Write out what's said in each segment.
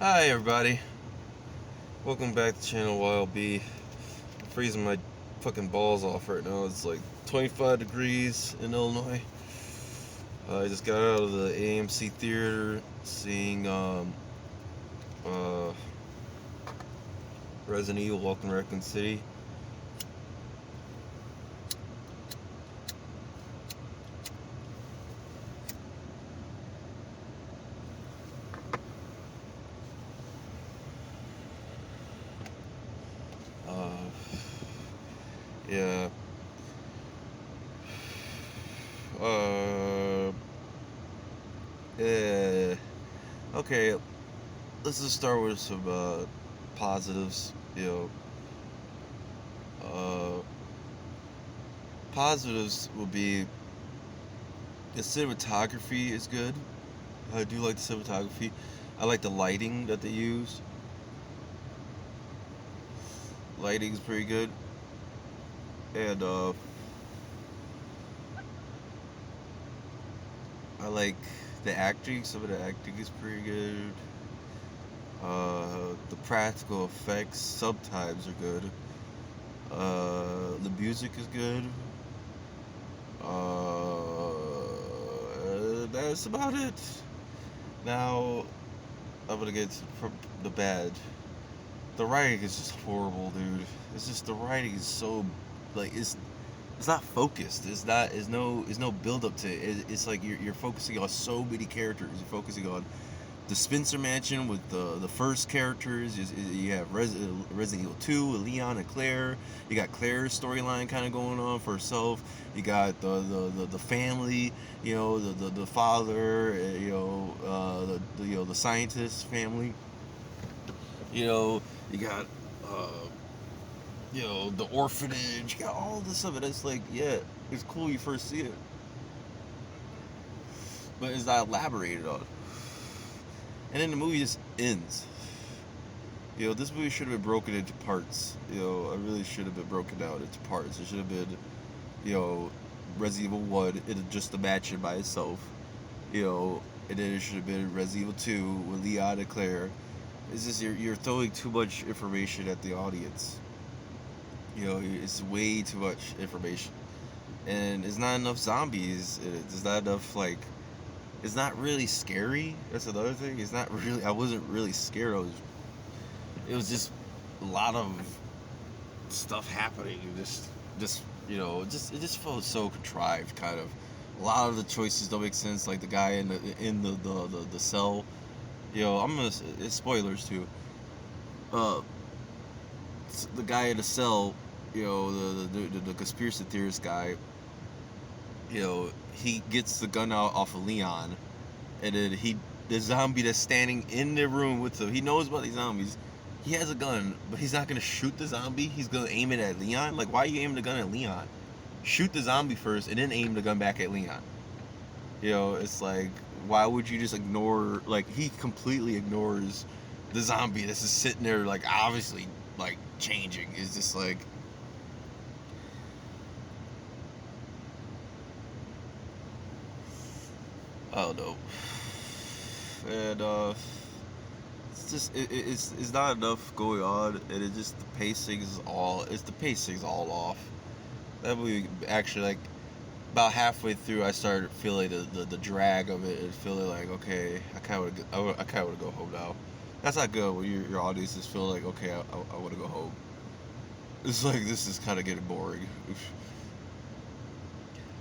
Hi everybody, welcome back to channel Y.O.B. I'm freezing my fucking balls off right now. It's like 25 degrees in Illinois. I just got out of the AMC theater seeing uh, Resident Evil Welcome to Raccoon City. Uh, yeah. Uh, yeah. Okay, let's just start with some positives. Uh, Positives will be the cinematography is good. I do like the cinematography. I like the lighting that they use. Lighting's pretty good. And I like the acting. Some of the acting is pretty good. The practical effects sometimes are good. The music is good. That's about it. Now I'm gonna get from the bad. The writing is just horrible, dude. It's just the writing is so like it's not focused. It's no build up to it. It's like you're focusing on so many characters. You're focusing on the Spencer Mansion with the first characters. You have Resident Evil 2 with Leon and Claire. You got Claire's storyline kind of going on for herself. You got the family. The father. The scientist family. You got the orphanage. You got all this stuff. And it's like, yeah, it's cool you first see it, but it's not elaborated on. And then the movie just ends. This movie should have been broken into parts. I really should have been broken down into parts. It should have been, Resident Evil 1, it just a match by itself. And then it should have been Resident Evil 2 with Leon and Claire. It's just you're throwing too much information at the audience. It's way too much information, and it's not enough zombies. It's not enough like. It's not really scary. That's another thing. It's not really. I wasn't really scared. It was just a lot of stuff happening. It just felt so contrived. Kind of. A lot of the choices don't make sense. Like the guy in the cell. I'm gonna. It's spoilers too. Uh, the guy in the cell. The conspiracy theorist guy. He gets the gun out off of Leon, and then the zombie that's standing in the room with him, he knows about these zombies. He has a gun, but he's not gonna shoot the zombie. He's gonna aim it at Leon. Like, why are you aiming the gun at Leon? Shoot the zombie first, and then aim the gun back at Leon. It's like, why would you just ignore? Like, he completely ignores the zombie that's just sitting there, like obviously, like changing. It's just like, I don't know. And it's not enough going on, and the pacing's all off. That movie actually, like, about halfway through, I started feeling the drag of it, and feeling like, okay, I kind of want to go home now. That's not good when your audience is feeling like, okay, I want to go home. It's like, this is kind of getting boring.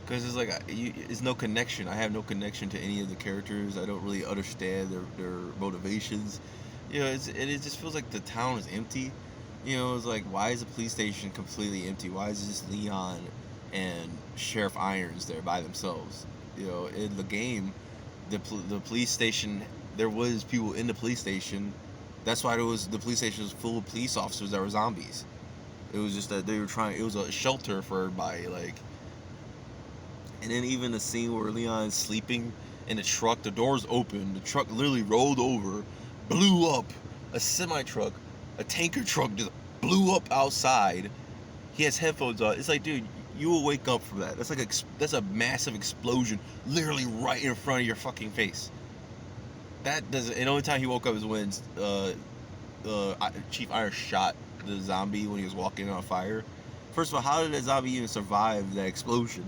Because it's like, it's no connection. I have no connection to any of the characters. I don't really understand their motivations. It just feels like the town is empty. It's like, why is the police station completely empty? Why is it just Leon and Sheriff Irons there by themselves? In the game, the police station, there was people in the police station. That's why the police station was full of police officers that were zombies. It was just that they were trying. It was a shelter for everybody. Like, and then even the scene where Leon's sleeping in the truck, the doors open, the truck literally rolled over, blew up. A semi truck, a tanker truck just blew up outside. He has headphones on. It's like, dude, you will wake up from that. That's a massive explosion, literally right in front of your fucking face. that doesn't. And the only time he woke up is when Chief Iron shot the zombie when he was walking on fire. First of all, how did that zombie even survive that explosion?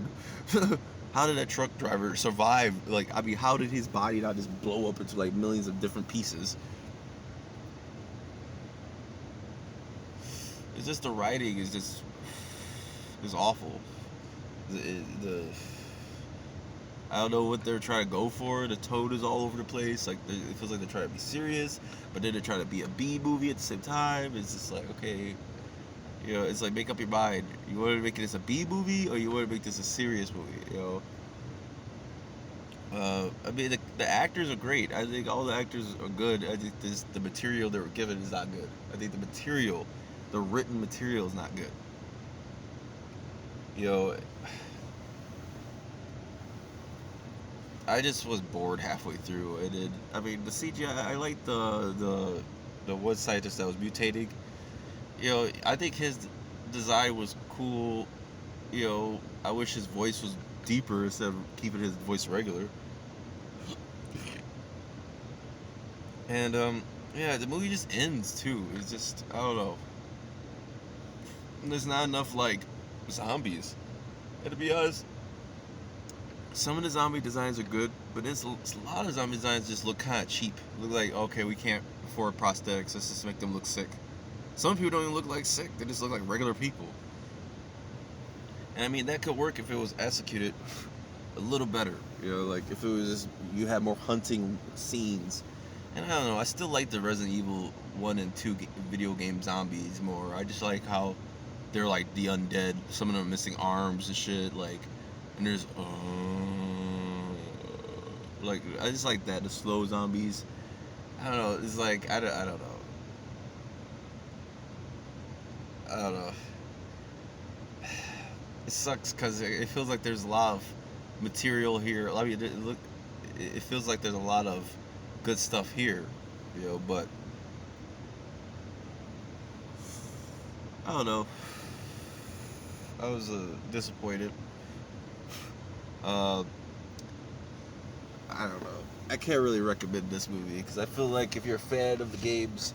How did that truck driver survive? Like, I mean, how did his body not just blow up into like millions of different pieces? It's just the writing is awful. The I don't know what they're trying to go for. The tone is all over the place. Like, it feels like they're trying to be serious, but then they're trying to be a B movie at the same time. It's just like, okay, it's like, make up your mind. You want to make this a B movie, or you want to make this a serious movie? I mean, the actors are great. I think all the actors are good. I think the material they were given is not good. I think the written material is not good. You know, I just was bored halfway through. I mean, the CGI. I like the one scientist that was mutating. I think his design was cool. I wish his voice was deeper instead of keeping his voice regular. And yeah, the movie just ends too. It's just, I don't know. There's not enough like zombies. And to be honest, some of the zombie designs are good, but it's a lot of zombie designs just look kind of cheap. Look like, okay, we can't afford prosthetics. Let's just make them look sick. Some people don't even look like sick. They just look like regular people. And I mean, that could work if it was executed a little better. Like if it was just, you had more hunting scenes. And I don't know, I still like the Resident Evil 1 and 2 video game zombies more. I just like how they're like the undead. Some of them are missing arms and shit. Like, and there's, like, I just like that. The slow zombies. I don't know. It's like, I don't know. I don't know. It sucks because it feels like there's a lot of material here. I mean, it feels like there's a lot of good stuff here, but I don't know. I was disappointed. I don't know. I can't really recommend this movie because I feel like if you're a fan of the games,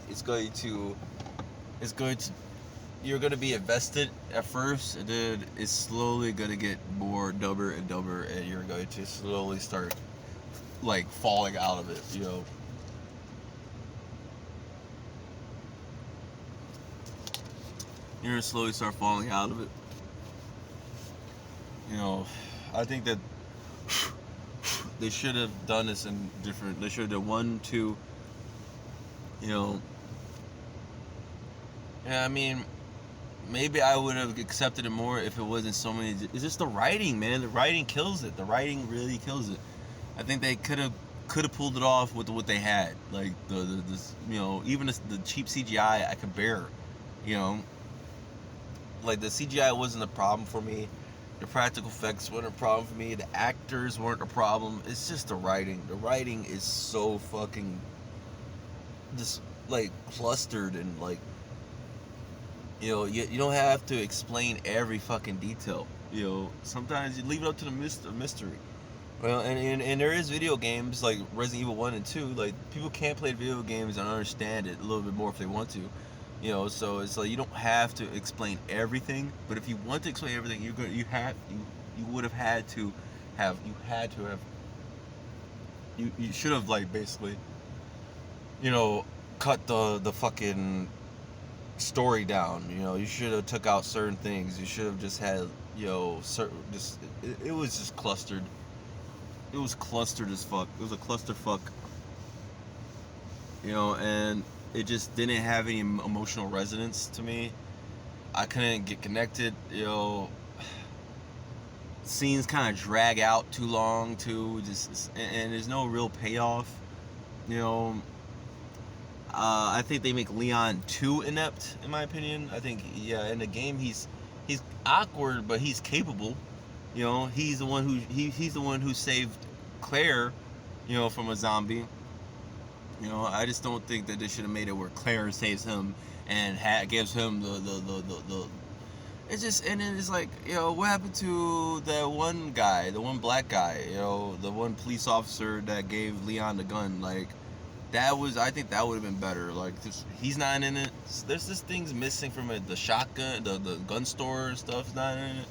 you're going to be invested at first, and then it's slowly going to get more dumber and dumber, and you're going to slowly start like falling out of it. You're gonna slowly start falling out of it. I think that they should have done this in different. They should have done 1, 2. Yeah, I mean, maybe I would have accepted it more if it wasn't so many. It's just the writing, man. The writing kills it. The writing really kills it. I think they could have pulled it off with what they had. Like even the cheap CGI I could bear. Like the CGI wasn't a problem for me. The practical effects weren't a problem for me. The actors weren't a problem. It's just the writing. The writing is so fucking just like clustered and like you don't have to explain every fucking detail. Sometimes you leave it up to the mystery. Well, and there is video games like Resident Evil 1 and 2. Like, people can't play video games and understand it a little bit more if they want to. So it's like you don't have to explain everything, but if you want to explain everything, you would have had to have you should have like basically cut the fucking story down. You should have took out certain things. You should have just had certain it was just clustered. It was clustered as fuck. It was a clusterfuck. And it just didn't have any emotional resonance to me. I couldn't get connected. Scenes kind of drag out too long too. And there's no real payoff. I think they make Leon too inept, in my opinion. I think, in the game he's awkward, but he's capable. He's the one who saved Claire, from a zombie. I just don't think that they should have made it where Claire saves him and gives him the. It's just, and then it's like, what happened to that one guy, the one black guy, the one police officer that gave Leon the gun? Like, I think that would have been better. Like, just, he's not in it. There's just things missing from it. The shotgun, the gun store stuff's not in it.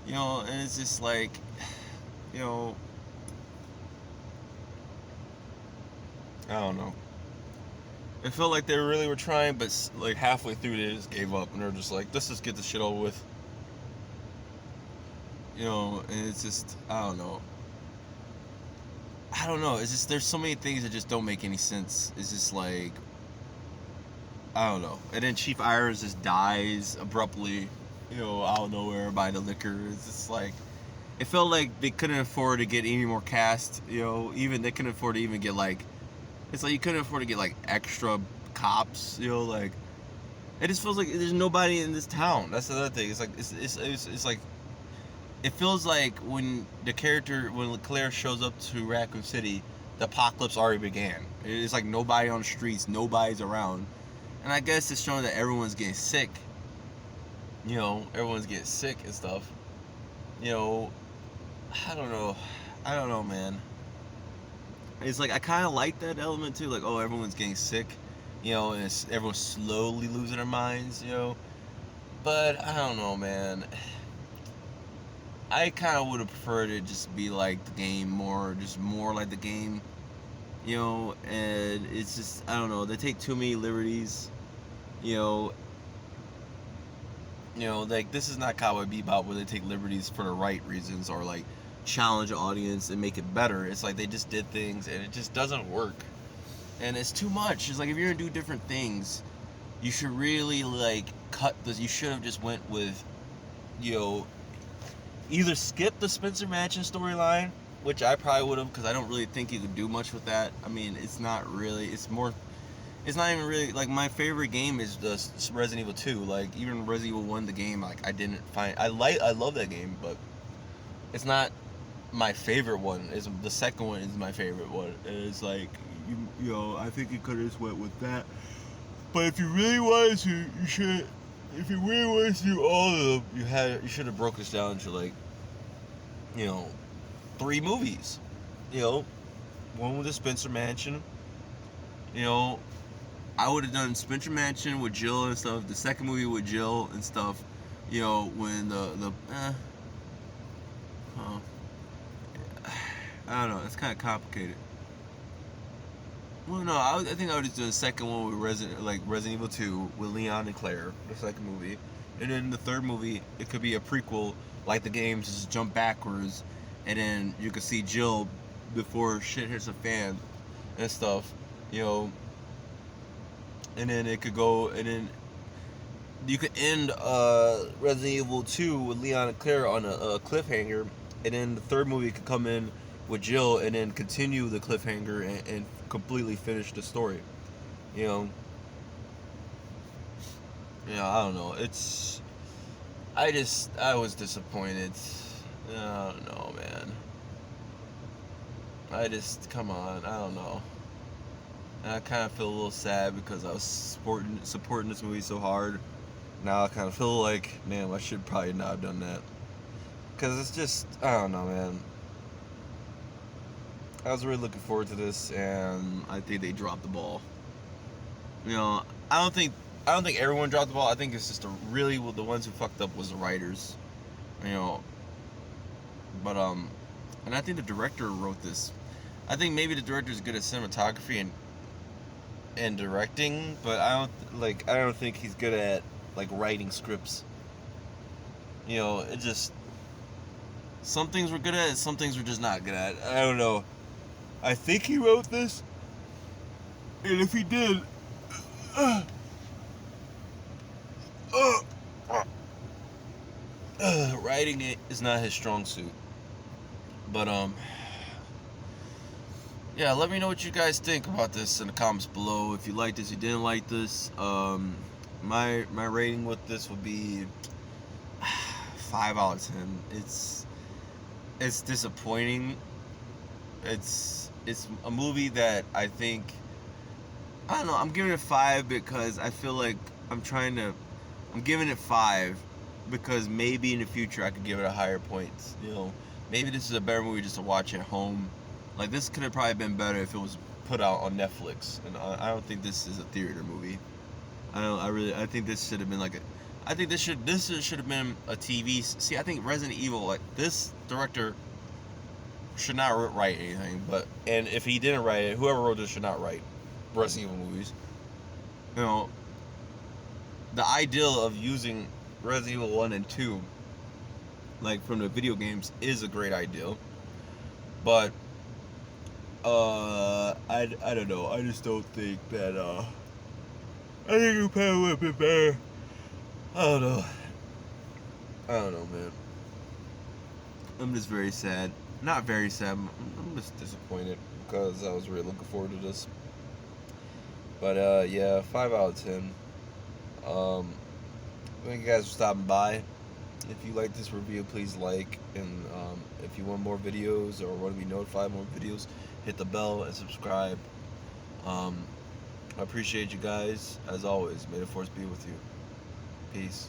And it's just like, you know, I don't know. It felt like they really were trying, but like halfway through they just gave up and they're just like, let's just get this shit over with. And it's just, I don't know. It's just, there's so many things that just don't make any sense. It's just like, I don't know. And then Chief Irons just dies abruptly, out of nowhere by the liquor. It's just like, it felt like they couldn't afford to get any more cast. Even they couldn't afford to even get like, it's like you couldn't afford to get like extra cops. Like, it just feels like there's nobody in this town. That's the other thing. It's like it's like, it feels like when Claire shows up to Raccoon City, the apocalypse already began. It's like nobody on the streets, nobody's around, and I guess it's showing that everyone's getting sick. Everyone's getting sick and stuff. I don't know, man. It's like, I kind of like that element too, like, oh, everyone's getting sick, and everyone's slowly losing their minds, but I don't know, man. I kind of would have preferred it just be like the game, more like the game, and it's just, I don't know, they take too many liberties, like, this is not Cowboy Bebop where they take liberties for the right reasons or like challenge the audience and make it better. It's like they just did things and it just doesn't work, and it's too much. It's like, if you're gonna do different things, you should really like cut this. You should have just went with, either skip the Spencer Mansion storyline, which I probably would have, because I don't really think you could do much with that. I mean, it's not even really, like, my favorite game is the Resident Evil 2. Like, even Resident Evil 1, the game, like, I love that game, but it's not my favorite one. The second one is my favorite one. And it's like, I think you could have just went with that. But if you really wanted to, you should. If you really wanted to do all of them, you should have broke this down to like, 3 movies. One with the Spencer Mansion. I would have done Spencer Mansion with Jill and stuff. The second movie with Jill and stuff. When I don't know. It's kind of complicated. Well, no, I think I would just do the second one with Resident Evil 2 with Leon and Claire, the second movie, and then the third movie, it could be a prequel, like the games, just jump backwards, and then you could see Jill before shit hits the fan and stuff, and then it could go, and then you could end Resident Evil 2 with Leon and Claire on a cliffhanger, and then the third movie could come in with Jill and then continue the cliffhanger and completely finish the story. I don't know. I was disappointed. I don't know, man. Come on, I don't know. And I kind of feel a little sad because I was supporting this movie so hard. Now I kind of feel like, man, I should probably not have done that. Because it's just, I don't know, man. I was really looking forward to this, and I think they dropped the ball. I don't think everyone dropped the ball. I think it's just the ones who fucked up was the writers. But and I think the director wrote this. I think maybe the director's good at cinematography and directing, but I don't think he's good at like writing scripts. It just, some things we're good at, and some things we're just not good at. I don't know. I think he wrote this, and if he did, writing it is not his strong suit. But yeah, let me know what you guys think about this in the comments below. If you liked this, you didn't like this. My rating with this would be 5 out of 10. It's disappointing. It's a movie that I think, I don't know, I'm giving it 5 because I feel like I'm giving it 5 because maybe in the future I could give it a higher points. Maybe this is a better movie just to watch at home. Like, this could have probably been better if it was put out on Netflix, and I don't think this is a theater movie. I think this should have been like a. I think this should have been a TV. See, I think Resident Evil, like, this director should not write anything. And if he didn't write it, whoever wrote this should not write Resident Evil movies. You know, the ideal of using Resident Evil 1 and 2, like, from the video games, is a great ideal. But I don't know. I just don't think that I think it probably would have been better. I don't know. I don't know, man. I'm just very sad. Not very sad. I'm just disappointed because I was really looking forward to this. But yeah, 5 out of 10. Thank you guys for stopping by. If you like this review, please like, and if you want more videos or want to be notified of more videos, hit the bell and subscribe. I appreciate you guys, as always. May the force be with you. Peace.